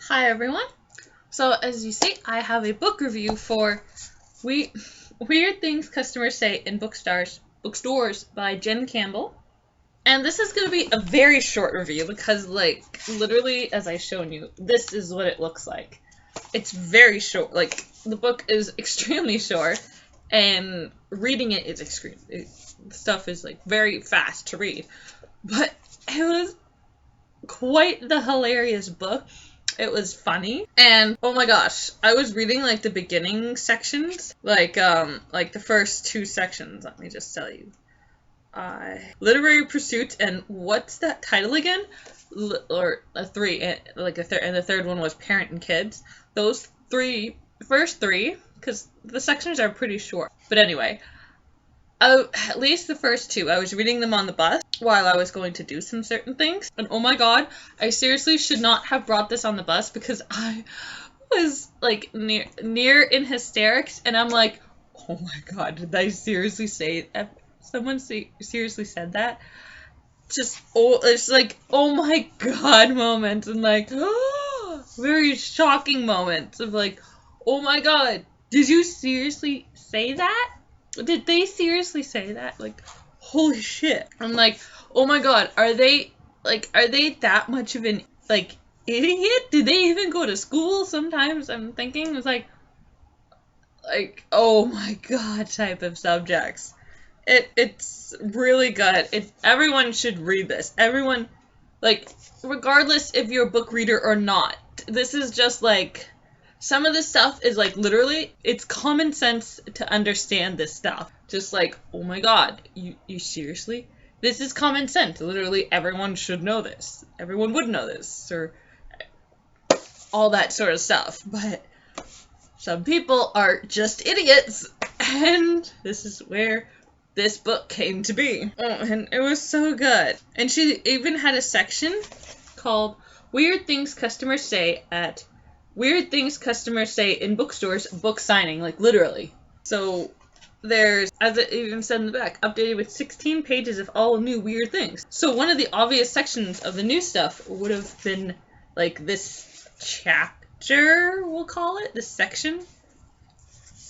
Hi everyone. So as you see, I have a book review for Weird Things Customers Say in Bookstores by Jen Campbell. And this is going to be a very short review because literally as I've shown you, this is what it looks like. It's very short. The book is extremely short and reading it is stuff is very fast to read. But it was quite the hilarious book. It was funny, and oh my gosh, I was reading the beginning sections, the first two sections. Let me just tell you, literary pursuits, and what's that title again? Three, and the third one was parent and kids. Those first three, because the sections are pretty short. But anyway, at least the first two, I was reading them on the bus while I was going to do some certain things. And oh my god, I seriously should not have brought this on the bus because I was near in hysterics, and I'm like, oh my god, did I seriously say that? Someone seriously said that? It's oh my god moments, and very shocking moments of oh my god, did you seriously say that? Did they seriously say that? Holy shit. I'm like, oh my god, are they that much of an, idiot? Did they even go to school? Sometimes I'm thinking, it's oh my god type of subjects. It's really good. Everyone should read this. Everyone, regardless if you're a book reader or not, this is just some of this stuff is literally, it's common sense to understand this stuff. Just oh my god, you seriously? This is common sense. Literally everyone should know this. Everyone would know this, or all that sort of stuff. But some people are just idiots, and this is where this book came to be. Oh, and it was so good. And she even had a section called Weird Things Customers Say in Bookstores, book signing, literally. So there's, as it even said in the back, updated with 16 pages of all new weird things. So one of the obvious sections of the new stuff would have been this chapter, we'll call it, this section.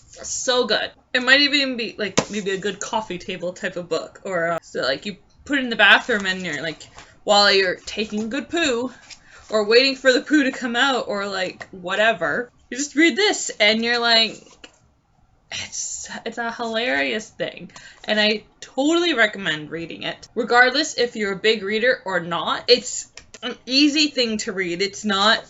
So good. It might even be maybe a good coffee table type of book, or you put it in the bathroom and you're while you're taking a good poo, or waiting for the poo to come out, or whatever. You just read this and you're it's a hilarious thing. And I totally recommend reading it. Regardless if you're a big reader or not, it's an easy thing to read. It's not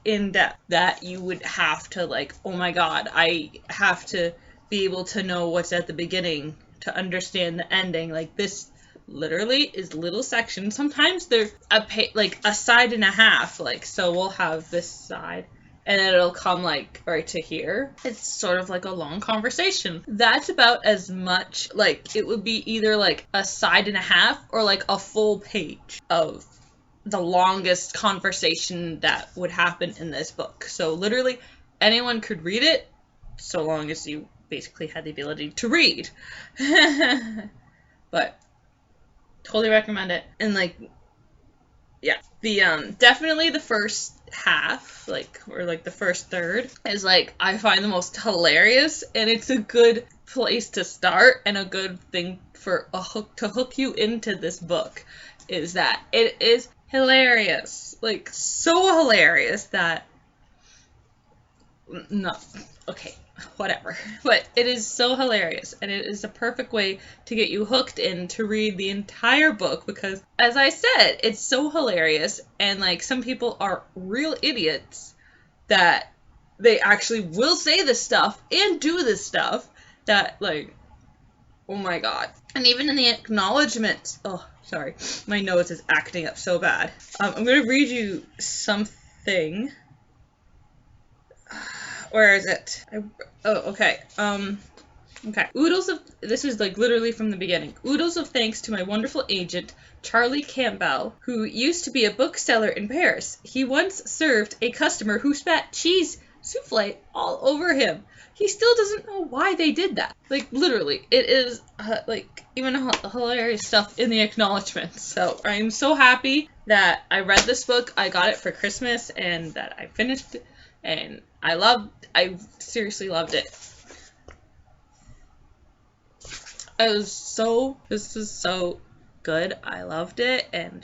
in depth that you would have to oh my god, I have to be able to know what's at the beginning to understand the ending. This literally is little sections. Sometimes they're a side and a half, so we'll have this side and then it'll come right to here. It's sort of a long conversation. That's about as much, it would be either a side and a half or a full page of the longest conversation that would happen in this book. So literally anyone could read it, so long as you basically had the ability to read. But totally recommend it. And yeah, the definitely the first half, or the first third is I find the most hilarious, and it's a good place to start and a good thing for to hook you into this book, is that it is hilarious. So hilarious that no, okay, whatever. But it is so hilarious, and it is a perfect way to get you hooked in to read the entire book, because, as I said, it's so hilarious, and some people are real idiots that they actually will say this stuff and do this stuff that, oh my god. And even in the acknowledgments, oh, sorry, my nose is acting up so bad. I'm gonna read you something. Where is it? Okay. Okay. This is literally from the beginning. Oodles of thanks to my wonderful agent, Charlie Campbell, who used to be a bookseller in Paris. He once served a customer who spat cheese souffle all over him. He still doesn't know why they did that. Like, literally, it is, like, even hilarious stuff in the acknowledgments. So, I'm so happy that I read this book. I got it for Christmas, and that I finished it, and I seriously loved it. This is so good. I loved it, and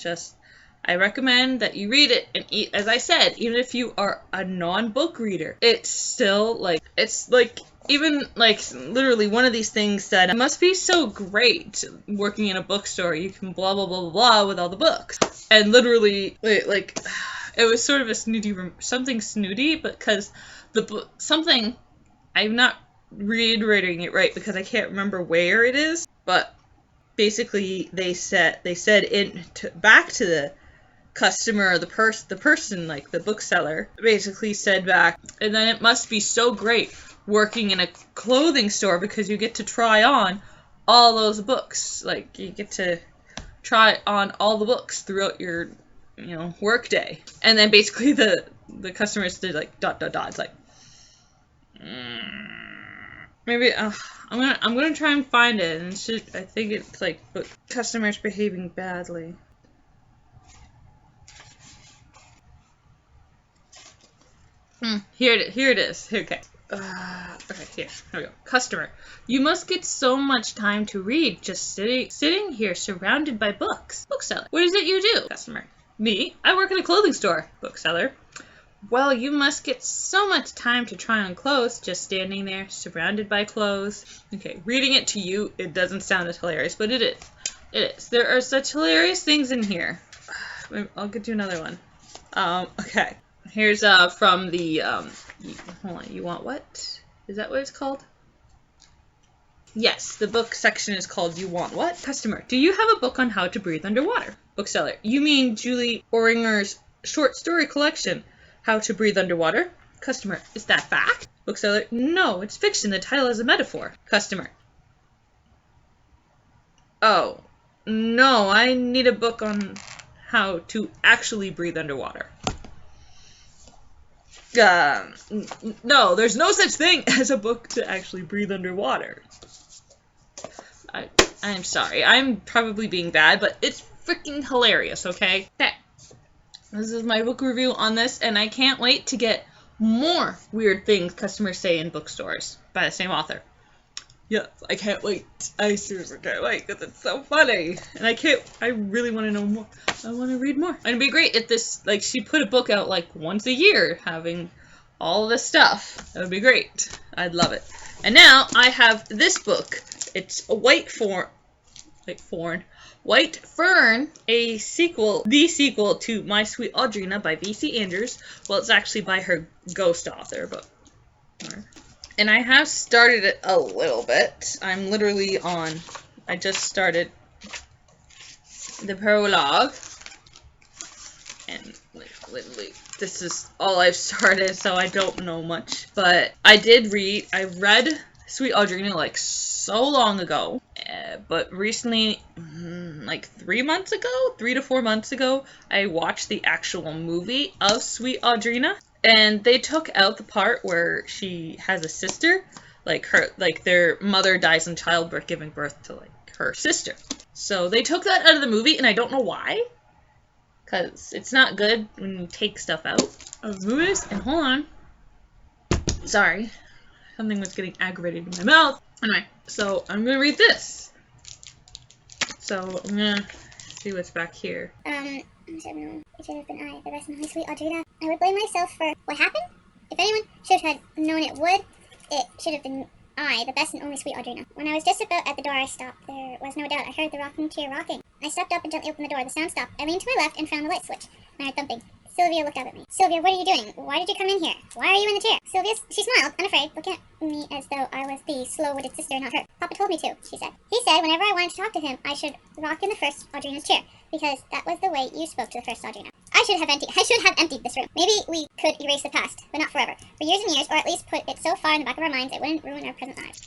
I recommend that you read it. And as I said, even if you are a non-book reader, it's still even literally one of these things that it must be so great working in a bookstore. You can blah blah blah blah with all the books, and literally it was sort of a something snooty, because the book something I'm not reiterating it right because I can't remember where it is, but basically they said back to the customer, or the person, like the bookseller, basically said back, and then it must be so great working in a clothing store because you get to try on all those books. Like, you get to try on all the books throughout your, work day. And then basically the customers did like ... It's like, maybe I'm gonna try and find it, and I think it's like customers behaving badly. Here it is. Okay. Okay, here we go. Customer, you must get so much time to read just sitting here surrounded by books. Bookseller, what is it you do? Customer, me, I work in a clothing store. Bookseller, well, you must get so much time to try on clothes just standing there surrounded by clothes. Okay, reading it to you, it doesn't sound as hilarious, but it is. It is. There are such hilarious things in here. I'll get you another one. Okay. Here's from the hold on, you want what? Is that what it's called? Yes, the book section is called You Want What? Customer, do you have a book on how to breathe underwater? Bookseller, you mean Julie Oringer's short story collection, How to Breathe Underwater? Customer, is that fact? Bookseller, no, it's fiction. The title is a metaphor. Customer, oh, no, I need a book on how to actually breathe underwater. No, there's no such thing as a book to actually breathe underwater. I'm sorry. I'm probably being bad, but it's freaking hilarious, okay? Okay. This is my book review on this, and I can't wait to get more weird things customers say in bookstores by the same author. Yes, I can't wait. I seriously can't wait because it's so funny. And I really want to know more. I want to read more. And it'd be great if this, she put a book out once a year having all this stuff. That would be great. I'd love it. And now I have this book. It's a White Fern, the sequel to My Sweet Audrina by V.C. Andrews. Well, it's actually by her ghost author, but... And I have started it a little bit. I'm literally I just started the prologue. And literally, this is all I've started, so I don't know much. But I read Sweet Audrina so long ago. But recently, 3 to 4 months ago, I watched the actual movie of Sweet Audrina. And they took out the part where she has a sister, their mother dies in childbirth, giving birth to her sister. So they took that out of the movie, and I don't know why, because it's not good when you take stuff out of movies. And hold on, sorry, something was getting aggravated in my mouth. Anyway, so I'm gonna read this. So I'm gonna see what's back here. I should have known. It should have been I, the best and only Sweet Audrina. I would blame myself for what happened. If anyone should have known it should have been I, the best and only Sweet Audrina. When I was just about at the door, I stopped. There was no doubt. I heard the rocking chair rocking. I stepped up and gently opened the door. The sound stopped. I leaned to my left and found the light switch. I heard thumping. Sylvia looked up at me. Sylvia, what are you doing? Why did you come in here? Why are you in the chair? Sylvia, she smiled, unafraid, looking at me as though I was the slow-witted sister, not her. Papa told me to, she said. He said whenever I wanted to talk to him, I should rock in the first Audrina's chair, because that was the way you spoke to the first Audrina. I should have emptied this room. Maybe we could erase the past, but not forever. For years and years, or at least put it so far in the back of our minds it wouldn't ruin our present lives.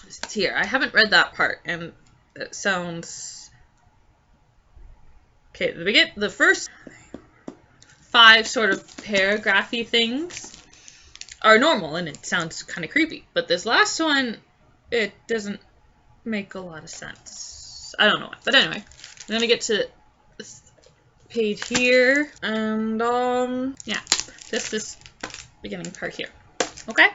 It's here. I haven't read that part, and it sounds... Okay, the first 5 sort of paragraphy things are normal, and it sounds kind of creepy. But this last one, it doesn't make a lot of sense. I don't know why. But anyway, I'm gonna get to this page here, and yeah, this beginning part here. Okay?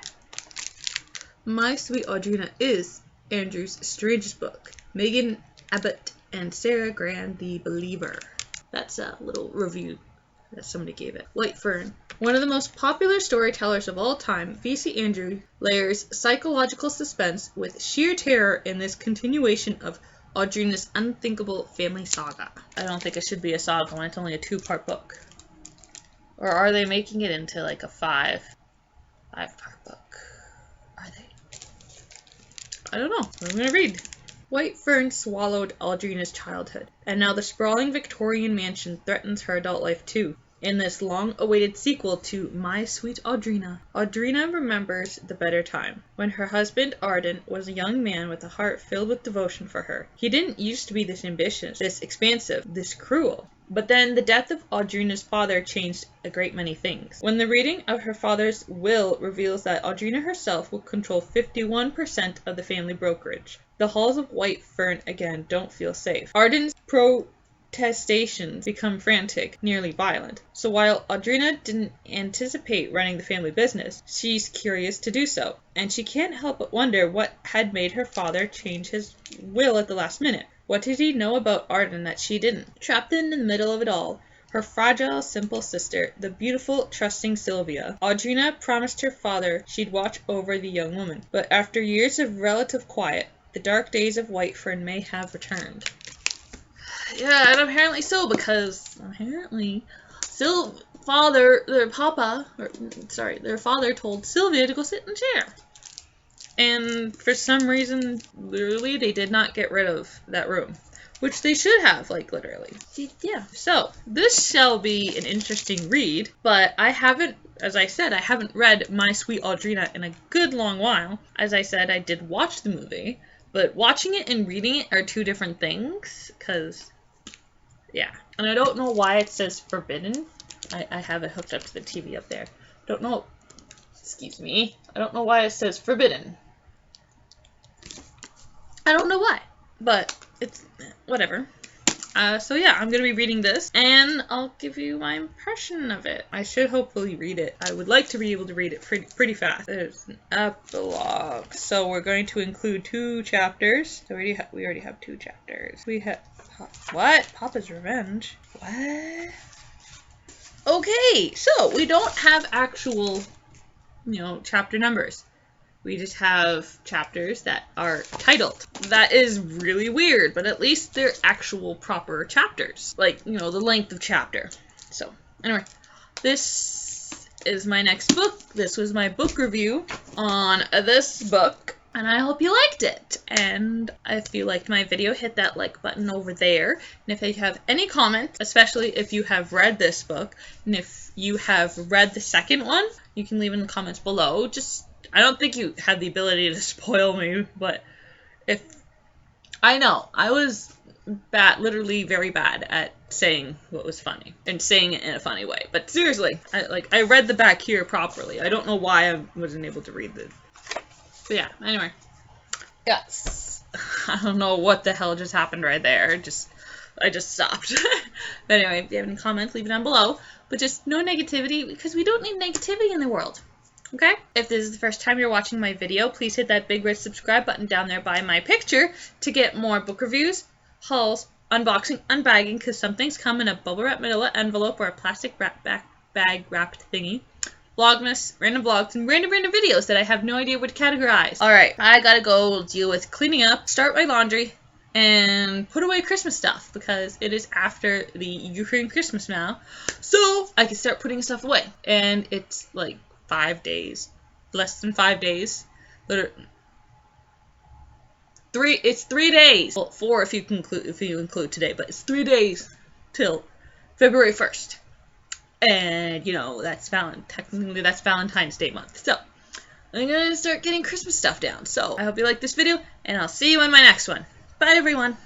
My Sweet Audrina is Andrew's strangest book. Megan Abbott and Sarah Grand, the Believer. That's a little review that somebody gave it. White Fern. One of the most popular storytellers of all time, V.C. Andrew layers psychological suspense with sheer terror in this continuation of Audrina's unthinkable family saga. I don't think it should be a saga when it's only a 2-part book. Or are they making it into like a 5-part book? Are they? I don't know. I'm gonna read. White Fern swallowed Audrina's childhood, and now the sprawling Victorian mansion threatens her adult life too. In this long-awaited sequel to My Sweet Audrina, Audrina remembers the better time, when her husband Arden was a young man with a heart filled with devotion for her. He didn't used to be this ambitious, this expansive, this cruel. But then the death of Audrina's father changed a great many things. When the reading of her father's will reveals that Audrina herself will control 51% of the family brokerage, the halls of White Fern again don't feel safe. Arden's protestations become frantic, nearly violent. So while Audrina didn't anticipate running the family business, she's curious to do so. And she can't help but wonder what had made her father change his will at the last minute. What did he know about Arden that she didn't? Trapped in the middle of it all, her fragile, simple sister, the beautiful, trusting Sylvia. Audrina promised her father she'd watch over the young woman. But after years of relative quiet, the dark days of White Fern may have returned. Yeah, and apparently so, because apparently their father told Sylvia to go sit in a chair. And for some reason, literally, they did not get rid of that room. Which they should have, like, literally. Yeah. So, this shall be an interesting read, but as I said, I haven't read My Sweet Audrina in a good long while. As I said, I did watch the movie, but watching it and reading it are two different things, because, yeah. And I don't know why it says forbidden. I have it hooked up to the TV up there. Don't know. Excuse me. I don't know why it says forbidden. I don't know why, but it's whatever. So yeah, I'm going to be reading this, and I'll give you my impression of it. I should hopefully read it. I would like to be able to read it pretty fast. There's an epilogue. So we're going to include 2 chapters. So we already have 2 chapters. We have... What? Papa's Revenge? What? Okay, so we don't have actual, chapter numbers. We just have chapters that are titled. That is really weird, but at least they're actual proper chapters. Like, the length of chapter. So, anyway, this is my next book. This was my book review on this book, and I hope you liked it. And if you liked my video, hit that like button over there. And if you have any comments, especially if you have read this book, and if you have read the second one, you can leave in the comments below. I don't think you had the ability to spoil me, but I know, I was literally very bad at saying what was funny, and saying it in a funny way. But seriously, I read the back here properly. I don't know why I wasn't able to read this. But yeah, anyway. Yes. I don't know what the hell just happened right there. I just stopped. But anyway, if you have any comments, leave it down below. But just no negativity, because we don't need negativity in the world. Okay? If this is the first time you're watching my video, please hit that big red subscribe button down there by my picture to get more book reviews, hauls, unboxing, unbagging, because some things come in a bubble wrap manila envelope or a plastic bag wrapped thingy. Vlogmas, random vlogs, and random videos that I have no idea what to categorize. Alright, I gotta go deal with cleaning up, start my laundry, and put away Christmas stuff, because it is after the Ukraine Christmas now, so I can start putting stuff away. And it's like 5 days, less than 5 days, it's 3 days, well 4 if you include today, but it's 3 days till February 1st, and technically that's Valentine's Day month, so I'm gonna start getting Christmas stuff down. So I hope you like this video, and I'll see you in my next one. Bye everyone.